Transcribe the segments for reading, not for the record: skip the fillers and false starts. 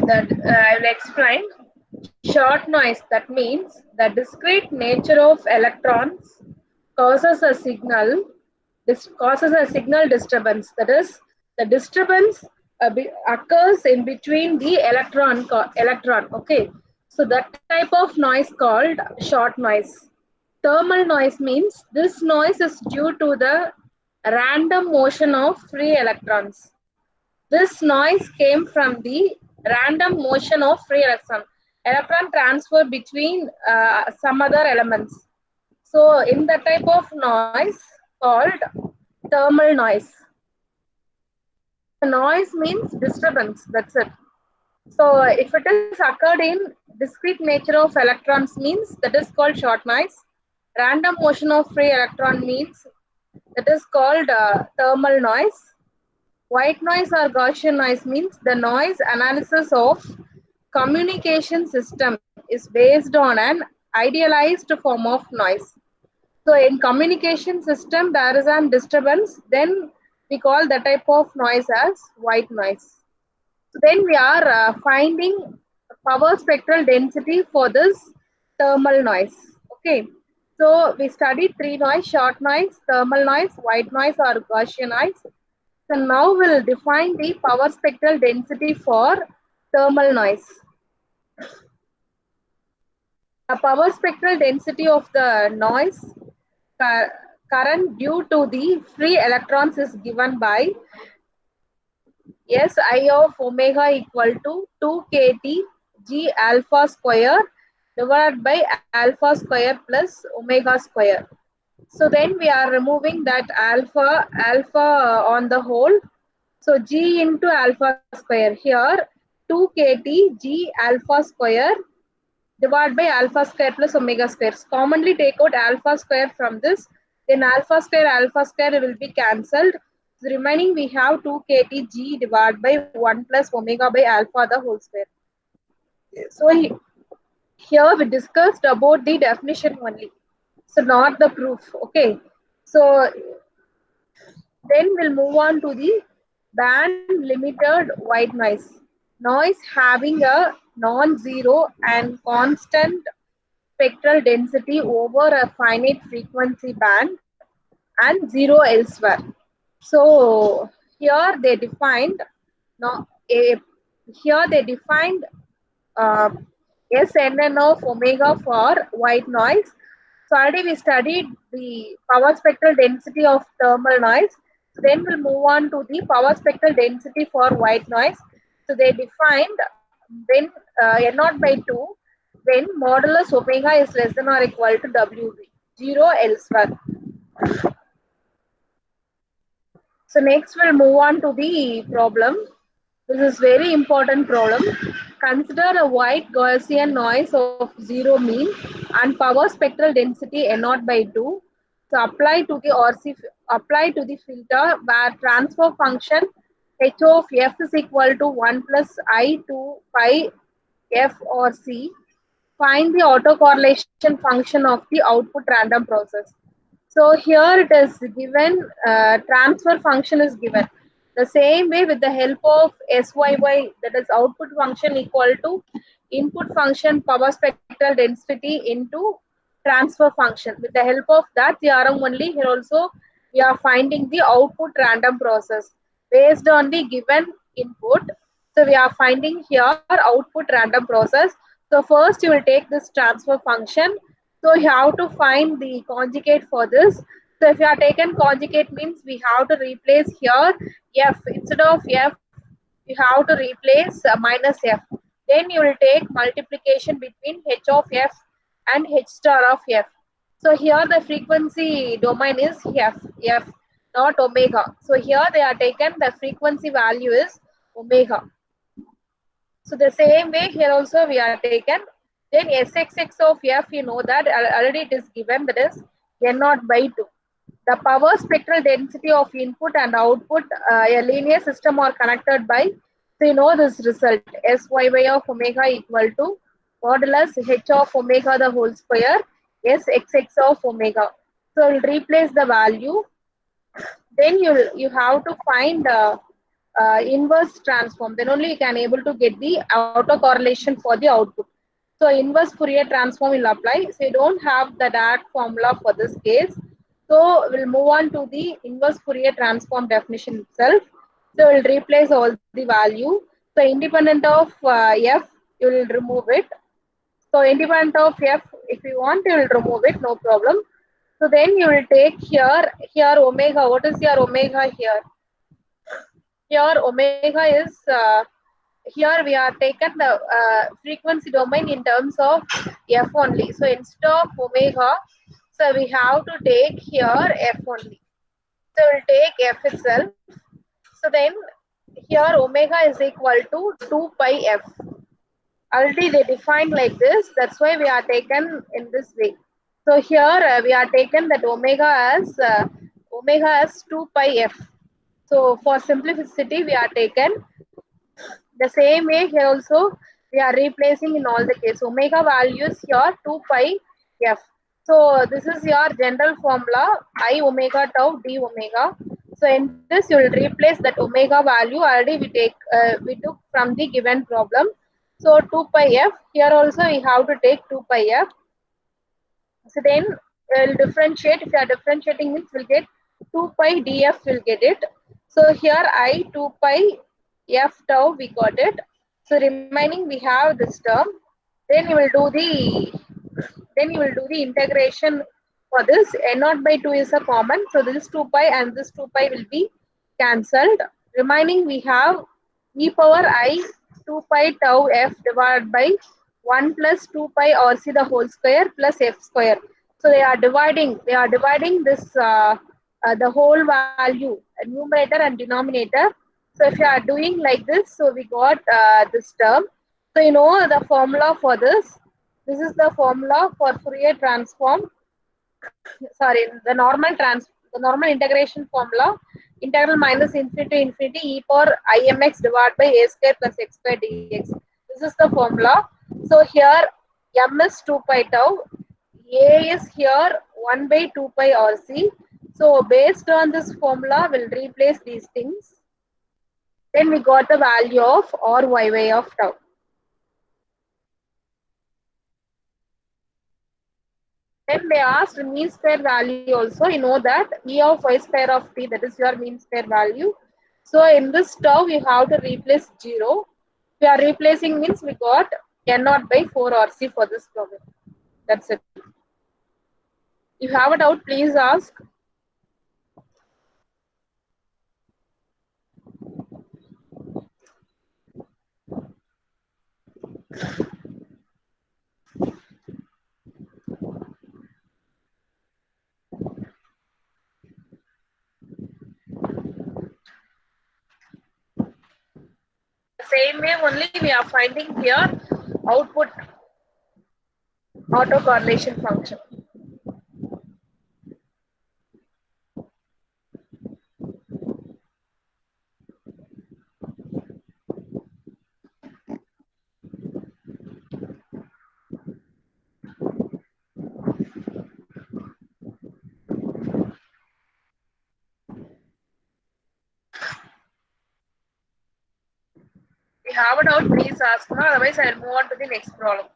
That I will explain. Short noise, that means the discrete nature of electrons causes a signal, causes a signal disturbance. That is, the disturbance occurs in between the electron. Okay, so that type of noise called short noise. Thermal noise means this noise is due to the random motion of free electrons. This noise came from the random motion of free electron transfer between some other elements. So in the type of noise called thermal noise. The noise means disturbance, that's it. So if it is occurred in discrete nature of electrons means that is called short noise. Random motion of free electron means that is called thermal noise. White noise or Gaussian noise means the noise analysis of communication system is based on an idealized form of noise. So in communication system, there is an disturbance, then we call that type of noise as white noise. So then we are finding power spectral density for this thermal noise. Okay. So we studied three noise: short noise, thermal noise, white noise or Gaussian noise. So now we'll define the power spectral density for thermal noise. The power spectral density of the noise current due to the free electrons is given by Si of omega equal to 2 kT G alpha square divided by alpha square plus omega square. So then we are removing that alpha on the whole. So G into alpha square here 2 kT G alpha square divided by alpha square plus omega square. Commonly take out alpha square from this. Then alpha square will be cancelled. The remaining we have 2 kT G divided by 1 plus omega by alpha the whole square. So here we discussed about the definition only. So not the proof. Okay. So then we'll move on to the band limited white noise. Noise having a non-zero and constant spectral density over a finite frequency band and zero elsewhere. So here they defined no, a, here they defined uh, SNN of omega for white noise. So already we studied the power spectral density of thermal noise. So then we'll move on to the power spectral density for white noise. So they defined when N naught by 2 when modulus omega is less than or equal to WB, zero elsewhere. So next we'll move on to the problem. This is very important problem. Consider a white Gaussian noise of 0 mean and power spectral density N naught by 2. So apply to the filter where transfer function h of f is equal to 1 plus I 2 pi f or c. Find the autocorrelation function of the output random process. So here it is given, transfer function is given. The same way with the help of SYY, that is output function equal to input function power spectral density into transfer function. With the help of that theorem only, here also we are finding the output random process based on the given input. So we are finding here output random process. So first you will take this transfer function. So you have to find the conjugate for this. So if you are taken conjugate means we have to replace here f instead of f, you have to replace minus f. Then you will take multiplication between h of f and h star of f. So here the frequency domain is f. not omega. So here they are taken, the frequency value is omega. So the same way here also we are taken. Then Sxx of f, you know that already it is given, that is n0 by 2. The power spectral density of input and output, a linear system are connected by, so you know this result, Syy of omega equal to modulus h of omega the whole square, Sxx of omega. So we'll replace the value. Then you have to find inverse transform. Then only you can able to get the autocorrelation for the output. So inverse Fourier transform will apply. So you don't have the direct formula for this case. So we'll move on to the inverse Fourier transform definition itself. So we'll replace all the value. So independent of f, you will remove it. So independent of f, if you want, you will remove it, no problem. So then you will take here omega. What is your omega here? Here omega is, here we are taken the frequency domain in terms of f only. So instead of omega, so we have to take here f only. So we'll take f itself. So then here omega is equal to 2 pi f. Already they defined like this. That's why we are taken in this way. So here we are taken that omega as 2 pi f. So for simplicity, we are taken the same way here also. We are replacing in all the case. Omega values here 2 pi f. So this is your general formula, I omega tau d omega. So in this you will replace that omega value already we took from the given problem. So 2 pi f, here also we have to take 2 pi f. So then we'll differentiate. If you are differentiating means we'll get 2 pi df, will get it. So here I 2 pi f tau, we got it. So remaining we have this term. Then you will do the integration for this. N0 by 2 is a common. So this 2 pi and this 2 pi will be cancelled. Remaining we have e power I 2 pi tau f divided by 1 plus 2 pi RC the whole square plus f square. So they are dividing this the whole value, numerator and denominator. So if you are doing like this, so we got this term. So you know the formula for this. This is the formula for Fourier transform. Sorry, the normal integration formula. Integral minus infinity to infinity e power imx divided by a square plus x square dx. This is the formula. So here m is 2 pi tau, a is here 1 by 2 pi rc. So based on this formula, we'll replace these things. Then we got the value of ryy of tau. Then they asked mean square value also. You know that E of y square of t, that is your mean square value. So in this tau, you have to replace 0. We are replacing means we got n0 by 4 RC for this problem. That's it. If you have a doubt, please ask. Same way only we are finding here output autocorrelation function. If you have a doubt, please ask. No, otherwise I will move on to the next problem.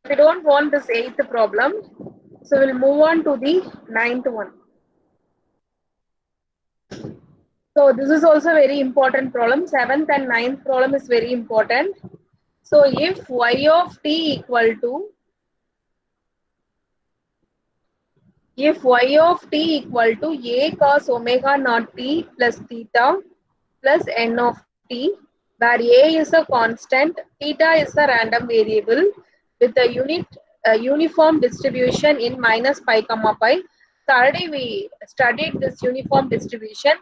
We don't want this 8th problem, so we'll move on to the 9th one. So this is also very important problem. 7th and 9th problem is very important. So if y of t equal to If y of t equal to a cos omega naught t plus theta plus n of t, where a is a constant, theta is a random variable with a uniform distribution in minus pi comma pi. So already we studied this uniform distribution.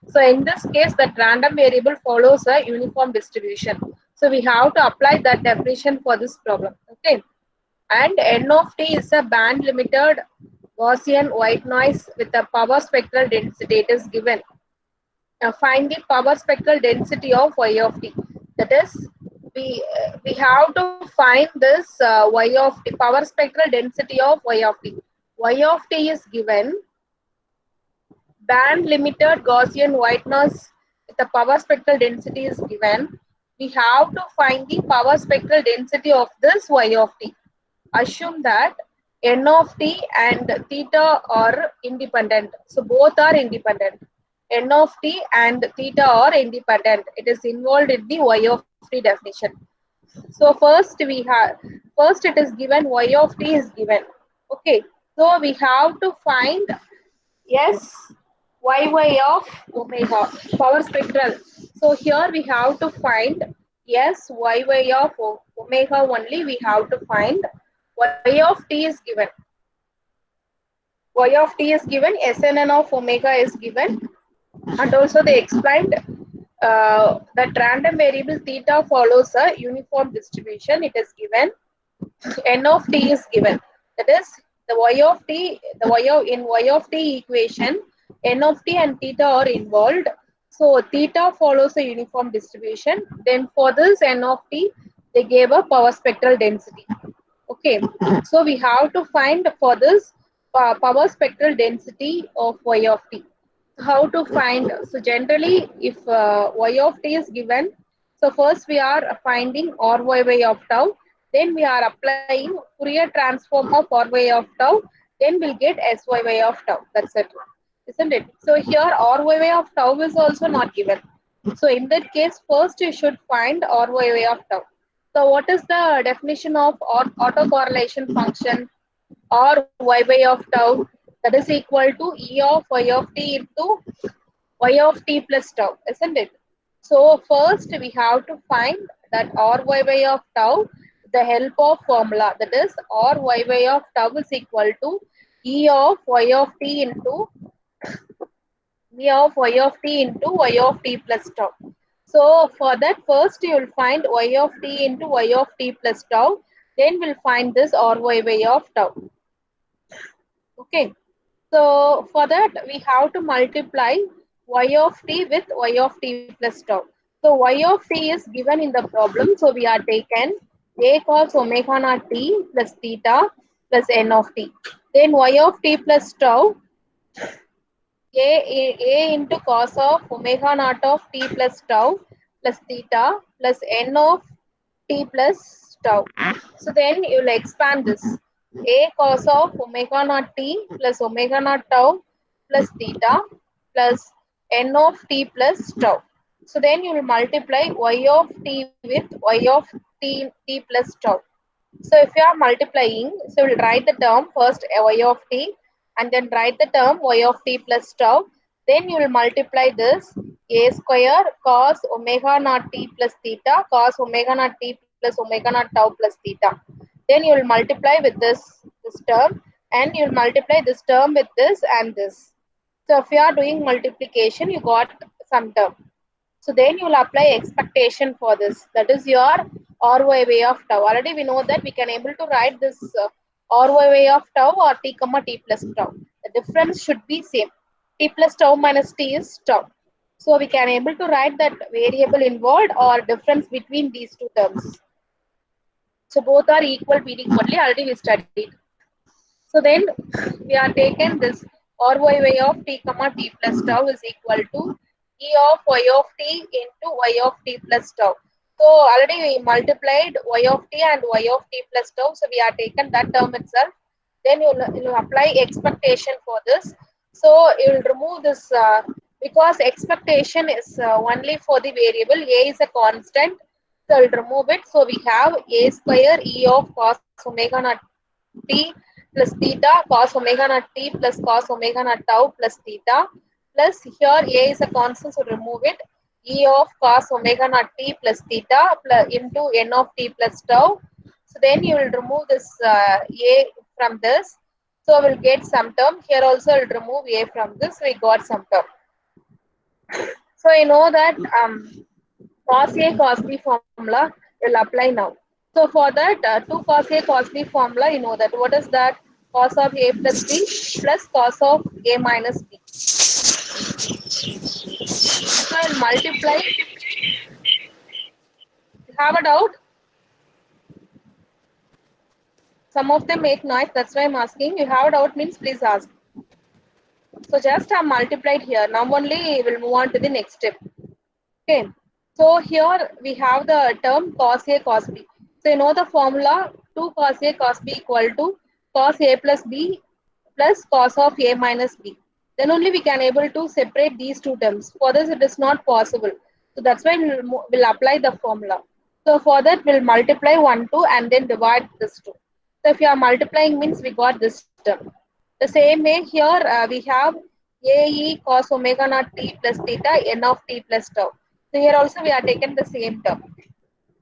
So in this case, that random variable follows a uniform distribution. So we have to apply that definition for this problem. Okay. And n of t is a band limited Gaussian white noise with a power spectral density. It is given. Find the power spectral density of y of t. That is, we have to find this y of t, power spectral density of y of t. Y of t is given band limited Gaussian white noise with the power spectral density is given. We have to find the power spectral density of this y of t. Assume that n of t and theta are independent. So both are independent. N of t and theta are independent. It is involved in the y of t definition. So first it is given y of t is given. Okay. So we have to find S yy of omega power spectral. So here we have to find S yy of omega only. We have to find y of t is given. Y of t is given. Sn of omega is given, and also they explained that random variable theta follows a uniform distribution. It is given. N of t is given. That is the y of t, in y of t equation, n of t and theta are involved. So theta follows a uniform distribution. Then for this n of t, they gave a power spectral density. Okay, so we have to find for this power spectral density of y of t. How to find? So generally, if y of t is given, so first we are finding RYY of tau, then we are applying Fourier transform of RY of tau, then we'll get SYY of tau. That's it, isn't it? So here RYY of tau is also not given. So in that case, first you should find RYY of tau. So what is the definition of autocorrelation function or YY of tau? That is equal to E of Y of t into y of t plus tau, isn't it? So first we have to find that RYY of tau with the help of formula, that is RYY of tau is equal to E of Y of t into E of Y of t into Y of t plus tau. So for that first you will find Y of t into Y of t plus tau, then we'll find this RYY of tau. Okay. So for that we have to multiply y of t with y of t plus tau. So y of t is given in the problem. So we are taken a cos omega naught t plus theta plus n of t. Then y of t plus tau a into cos of omega naught of t plus tau plus theta plus n of t plus tau. So then you will expand this. A cos of omega naught t plus omega naught tau plus theta plus n of t plus tau. So then you will multiply y of t with y of t plus tau. So if you are multiplying, so we'll write the term first y of t and then write the term y of t plus tau. Then you will multiply this a square cos omega naught t plus theta cos omega naught t plus omega naught tau plus theta. Then you will multiply with this term, and you will multiply this term with this and this. So if you are doing multiplication, you got some term. So then you will apply expectation for this. That is your RYY of tau. Already we know that we can able to write this RYY of tau or t comma t plus tau. The difference should be same. T plus tau minus t is tau. So we can able to write that variable involved or difference between these two terms. So both are equal meaning only. Already we studied. So then we are taken this RYY of t comma t plus tau is equal to E of y of t into y of t plus tau. So already we multiplied y of t and y of t plus tau. So we are taken that term itself. Then you will apply expectation for this. So you will remove this because expectation is only for the variable. A is a constant. So I will remove it. So we have a square E of cos omega naught t plus theta cos omega naught t plus cos omega naught tau plus theta plus here a is a constant, so remove it. E of cos omega naught t plus theta plus into n of t plus tau. So then you will remove this a from this. So we'll get some term. Here also we'll remove a from this. We got some term. So you know that cos A cos B formula will apply now. So for that 2 cos A cos B formula, you know that what is that? Cos of A plus B plus cos of A minus B. So I'll multiply. Have a doubt? Some of them make noise. That's why I'm asking. You have a doubt means please ask. So just I multiplied here. Now only we'll move on to the next step. Okay. So here we have the term cos A cos B. So you know the formula 2 cos A cos B equal to cos A plus B plus cos of A minus B. Then only we can able to separate these two terms. For this it is not possible. So that's why we'll apply the formula. So for that we'll multiply 1, 2 and then divide this 2. So if you are multiplying means we got this term. The same way here we have AE cos omega naught t plus theta n of t plus tau. So here also we are taken the same term.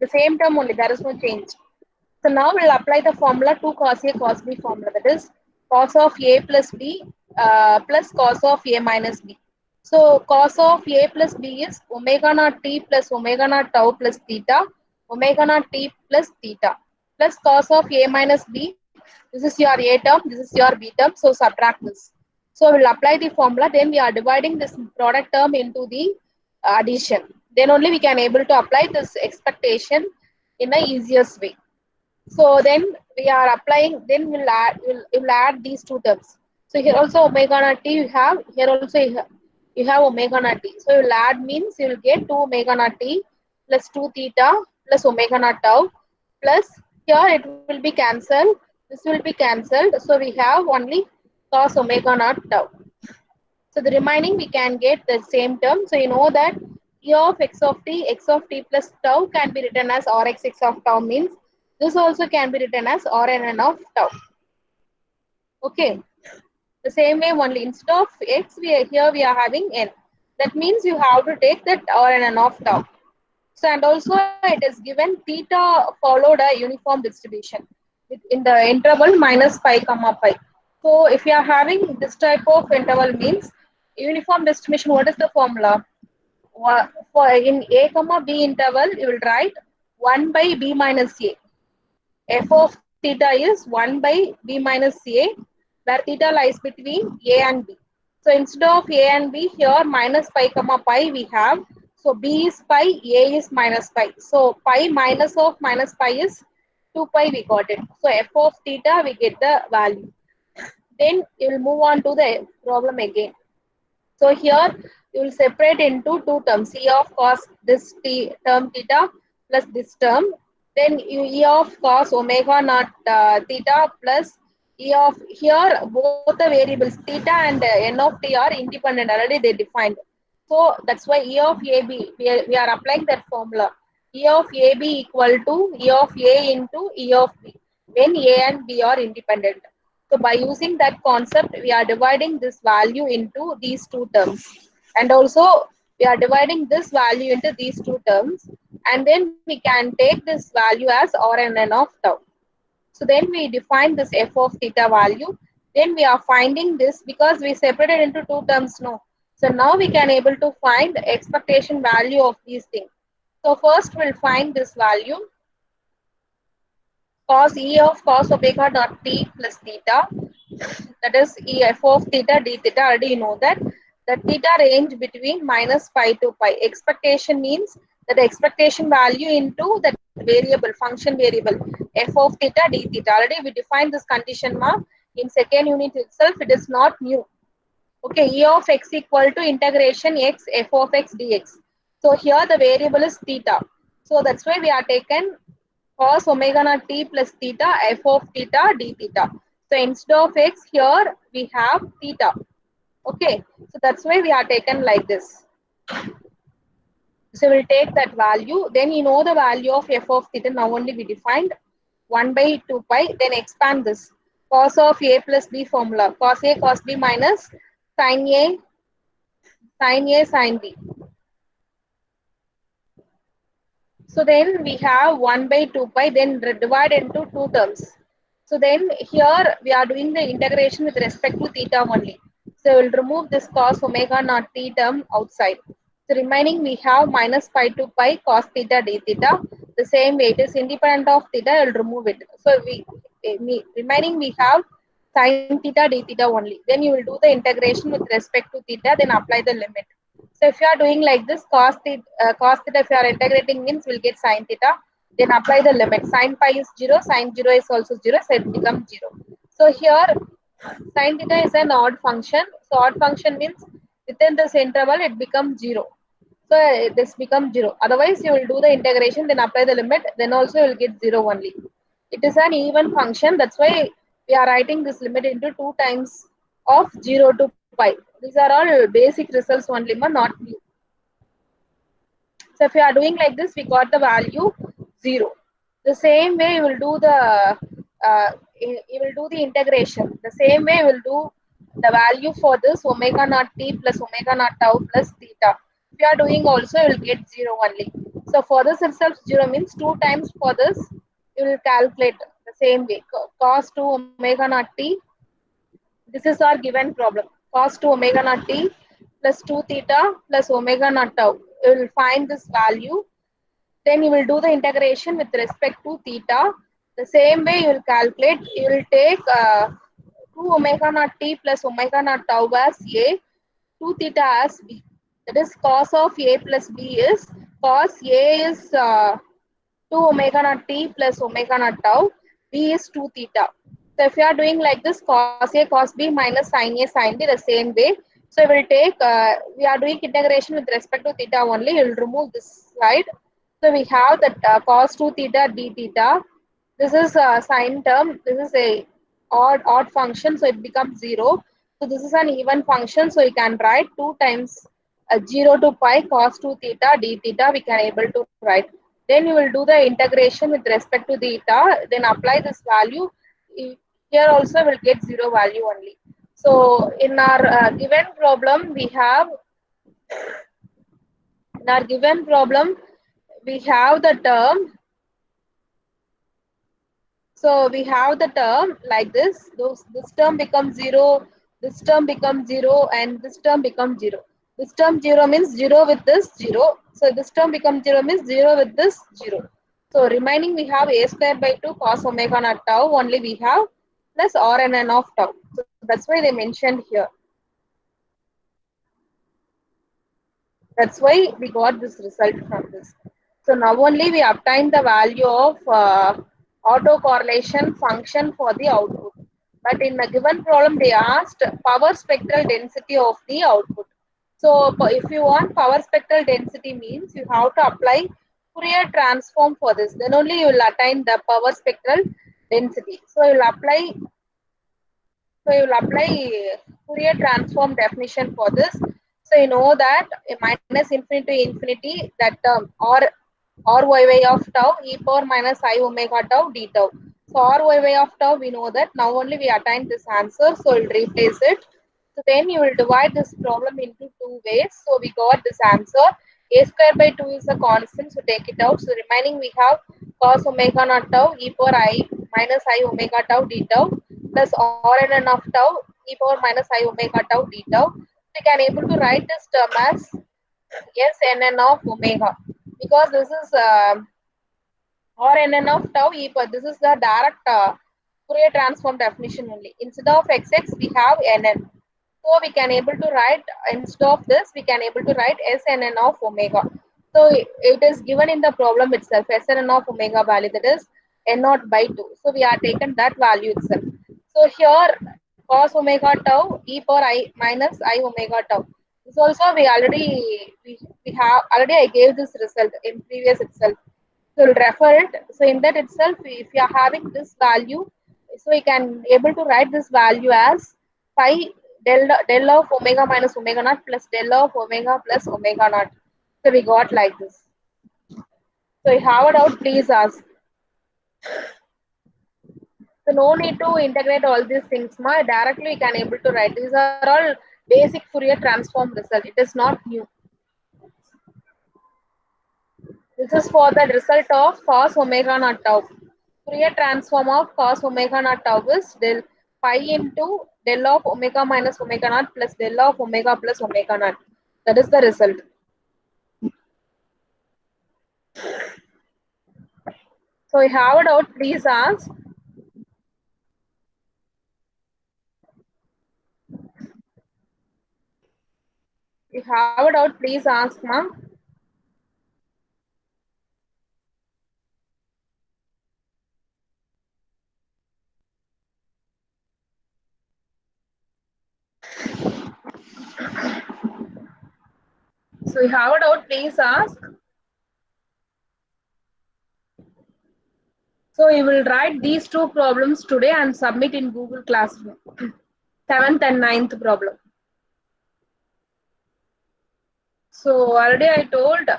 The same term only, there is no change. So now we'll apply the formula 2 cos A cos B formula, that is cos of A plus B plus cos of A minus B. So cos of A plus B is omega naught t plus omega naught tau plus theta, omega naught t plus theta plus cos of A minus B. This is your A term, this is your B term. So subtract this. So we'll apply the formula. Then we are dividing this product term into the addition. Then only we can able to apply this expectation in a easiest way. So then we are applying, then we'll add these two terms. So here also omega naught t you have, here also you have omega naught t. So you'll add means you will get 2 omega naught t plus 2 theta plus omega naught tau plus here it will be cancelled. This will be cancelled. So we have only cos omega naught tau. So the remaining we can get the same term. So you know that E of x of t plus tau can be written as Rx x of tau means this also can be written as Rn of tau. Okay. The same way only instead of x here we are having n. That means you have to take that Rn of tau. So and also it is given theta followed a uniform distribution in the interval minus pi comma pi. So if you are having this type of interval means uniform distribution, what is the formula? For in a comma b interval, you will write 1 by b minus a. F of theta is 1 by b minus a, where theta lies between a and b. So instead of a and b, here minus pi comma pi we have. So b is pi, a is minus pi. So pi minus of minus pi is 2 pi, we got it. So f of theta, we get the value. Then you will move on to the problem again. So here you will separate into two terms, E of cos this term theta plus this term. Then E of cos omega naught theta plus E of here both the variables theta and n of t are independent, already they defined. So that's why E of AB, we are applying that formula. E of AB equal to E of A into E of B when A and B are independent. So by using that concept, we are dividing this value into these two terms. And also we are dividing this value into these two terms. And then we can take this value as Rn of tau. So then we define this f of theta value. Then we are finding this because we separated into two terms now. So now we can able to find the expectation value of these things. So first we'll find this value cos E of cos omega dot t plus theta, that is E f of theta d theta, already you know that the theta range between minus pi to pi. Expectation means that the expectation value into that variable, function variable f of theta d theta. Already we defined this condition mark in second unit itself, it is not new. Okay, E of x equal to integration x f of x dx. So here the variable is theta. So that's why we are taken cos omega naught t plus theta f of theta d theta. So instead of x here we have theta. Okay, so that's why we are taken like this. So we'll take that value. Then you know the value of f of theta. Now only we defined 1 by 2 pi. Then expand this. cos of A plus B formula. Cos A cos B minus sin A sin B. So then we have 1 by 2 pi, then divide into two terms. So then here we are doing the integration with respect to theta only. So we'll remove this cos omega naught t term outside. So remaining we have minus pi to pi cos theta d theta. The same way it is independent of theta, I will remove it. So remaining we have sin theta d theta only. Then you will do the integration with respect to theta, then apply the limit. So if you are doing like this, cos theta, if you are integrating means we'll get sin theta. Then apply the limit. Sin pi is 0, sin 0 is also 0, so it becomes 0. So here sin theta is an odd function. So odd function means within this interval it becomes 0. So this becomes 0. Otherwise you will do the integration, then apply the limit, then also you will get 0 only. It is an even function. That's why we are writing this limit into 2 times of 0 to pi. These are all basic results only, not new. So if you are doing like this, we got the value 0. The same way you will do the integration. The same way you will do the value for this omega naught t plus omega naught tau plus theta. If you are doing also, you will get 0 only. So for this itself 0 means 2 times for this you will calculate the same way. Cos 2 omega naught t. This is our given problem. Cos 2 omega naught t plus 2 theta plus omega naught tau. You will find this value. Then you will do the integration with respect to theta. The same way you will calculate. You will take 2 omega naught t plus omega naught tau as A, 2 theta as B. That is cos of A plus B is cos A is 2 omega naught t plus omega naught tau. B is 2 theta. So if you are doing like this, cos A cos B minus sin A sin B, the same way. So we will take, we are doing integration with respect to theta only. You will remove this slide. So we have that cos 2 theta d theta. This is a sine term. This is a odd function, so it becomes 0. So this is an even function, so you can write 2 times 0 to pi cos 2 theta d theta. We can able to write. Then you will do the integration with respect to theta. Then apply this value. Here also will get 0 value only. So in our given problem, we have the term. So we have the term like this. This term becomes 0, this term becomes 0, and this term becomes 0. This term 0 means 0 with this 0. So this term becomes 0 means 0 with this 0. So remaining we have a square by 2 cos omega naught tau. Only we have plus Rn of tau. So that's why they mentioned here. That's why we got this result from this. So now only we obtain the value of autocorrelation function for the output. But in the given problem, they asked power spectral density of the output. So if you want power spectral density means you have to apply Fourier transform for this. Then only you will attain the power spectral density. So you will apply Fourier transform definition for this. So you know that minus infinity to infinity, that term or yy of tau e power minus I omega tau d tau. So or of tau, we know that. Now only we attain this answer, so we'll replace it. So then you will divide this problem into two ways. So we got this answer. A square by 2 is a constant, so take it out. So remaining we have cos omega naught tau e power I minus I omega tau d tau plus Rn of tau e power minus I omega tau d tau. We can able to write this term as Sn of omega, because this is Rn of tau e power. This is the direct Fourier transform definition only. Instead of xx, we have nn. So we can able to write, instead of this, we can able to write Sn of omega. So it is given in the problem itself, Sn of omega value, that is n naught by 2. So we are taken that value itself. So here cos omega tau e power I minus I omega tau. This also we have already, I gave this result in previous itself. So we'll refer it. So in that itself, if you are having this value, so we can able to write this value as pi del of omega minus omega naught plus del of omega plus omega naught. So we got like this. So you have a doubt, please ask. So no need to integrate all these things. Ma directly you can able to write. These are all basic Fourier transform result. It is not new. This is for the result of cos omega naught tau. Fourier transform of cos omega naught tau is del pi into del of omega minus omega naught plus del of omega plus omega naught. That is the result. So you have a doubt, please ask. If you have a doubt, please ask, ma'am. So you have a doubt, please ask. So you will write these two problems today and submit in Google Classroom. 7th and 9th problem. So already I told,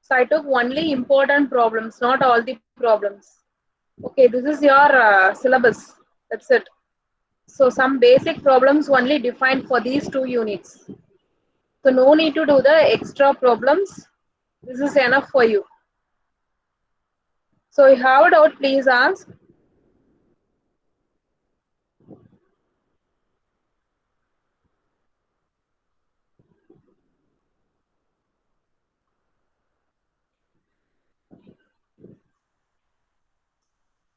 so I took only important problems, not all the problems. Okay, this is your syllabus. That's it. So some basic problems only defined for these two units. So no need to do the extra problems. This is enough for you. So you have a doubt, please ask.